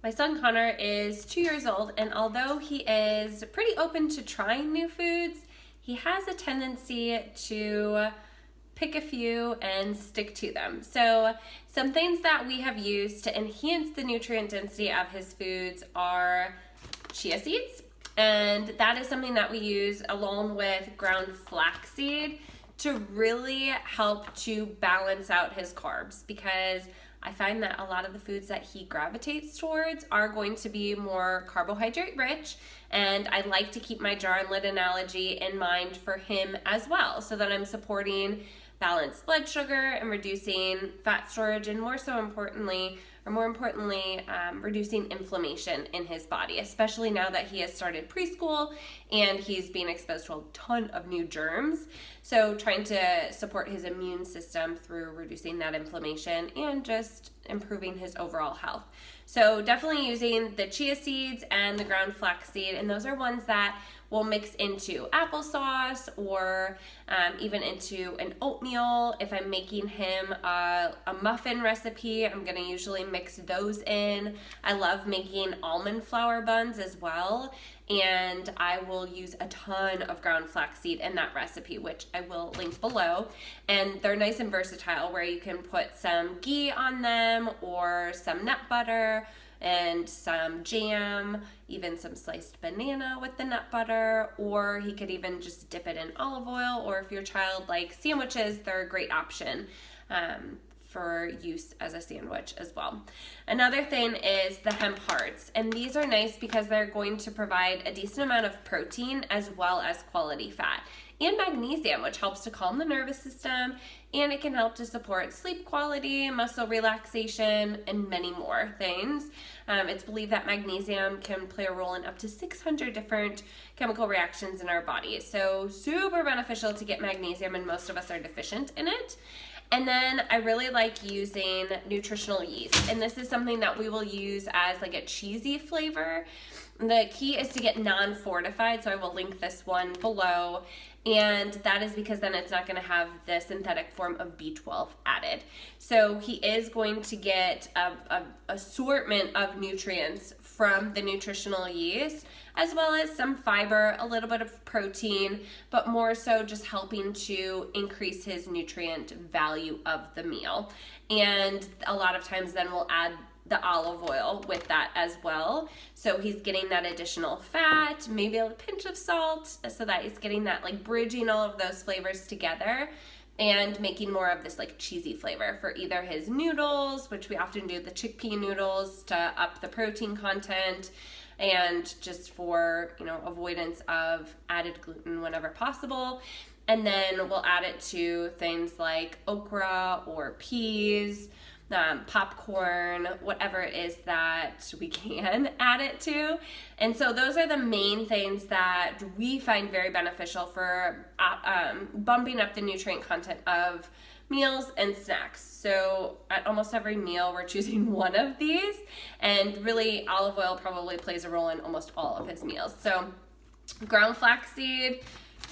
My son Connor is 2 years old, and although he is pretty open to trying new foods, he has a tendency to pick a few and stick to them. So some things that we have used to enhance the nutrient density of his foods are chia seeds, and that is something that we use along with ground flaxseed to really help to balance out his carbs, because I find that a lot of the foods that he gravitates towards are going to be more carbohydrate rich, and I like to keep my jar and lid analogy in mind for him as well, so that I'm supporting balanced blood sugar and reducing fat storage, and more importantly, reducing inflammation in his body, especially now that he has started preschool and he's being exposed to a ton of new germs. So trying to support his immune system through reducing that inflammation and just improving his overall health. So definitely using the chia seeds and the ground flaxseed, and those are ones that we'll mix into applesauce or even into an oatmeal. If I'm making him a muffin recipe, I'm gonna usually mix those in. I love making almond flour buns as well, and I will use a ton of ground flaxseed in that recipe, which I will link below. And they're nice and versatile, where you can put some ghee on them or some nut butter and some jam, even some sliced banana with the nut butter, or he could even just dip it in olive oil, or if your child likes sandwiches, they're a great option for use as a sandwich as well. Another thing is the Hemp Hearts, and these are nice because they're going to provide a decent amount of protein as well as quality fat and magnesium, which helps to calm the nervous system, and it can help to support sleep quality, muscle relaxation, and many more things. It's believed that magnesium can play a role in up to 600 different chemical reactions in our bodies, so super beneficial to get magnesium, and most of us are deficient in it. And then I really like using nutritional yeast, and this is something that we will use as like a cheesy flavor. The key is to get non-fortified, so I will link this one below, and that is because then it's not going to have the synthetic form of B12 added. So he is going to get a assortment of nutrients from the nutritional yeast, as well as some fiber, a little bit of protein, but more so just helping to increase his nutrient value of the meal. And a lot of times then we'll add the olive oil with that as well. So he's getting that additional fat, maybe a pinch of salt, so that he's getting that, like, bridging all of those flavors together and making more of this like cheesy flavor for either his noodles, which we often do the chickpea noodles to up the protein content, and just for, you know, avoidance of added gluten whenever possible. And then we'll add it to things like okra or peas, popcorn, whatever it is that we can add it to. And so those are the main things that we find very beneficial for bumping up the nutrient content of meals and snacks. So at almost every meal we're choosing one of these, and really olive oil probably plays a role in almost all of his meals. So ground flaxseed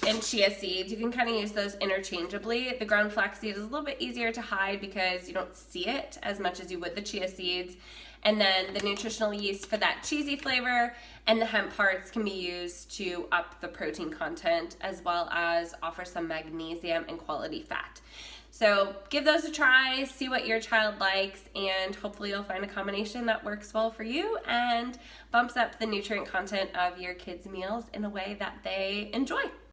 and chia seeds, you can kind of use those interchangeably. The ground flaxseed is a little bit easier to hide because you don't see it as much as you would the chia seeds. And then the nutritional yeast for that cheesy flavor, and the hemp hearts can be used to up the protein content as well as offer some magnesium and quality fat. So give those a try, see what your child likes, and hopefully you'll find a combination that works well for you and bumps up the nutrient content of your kids' meals in a way that they enjoy.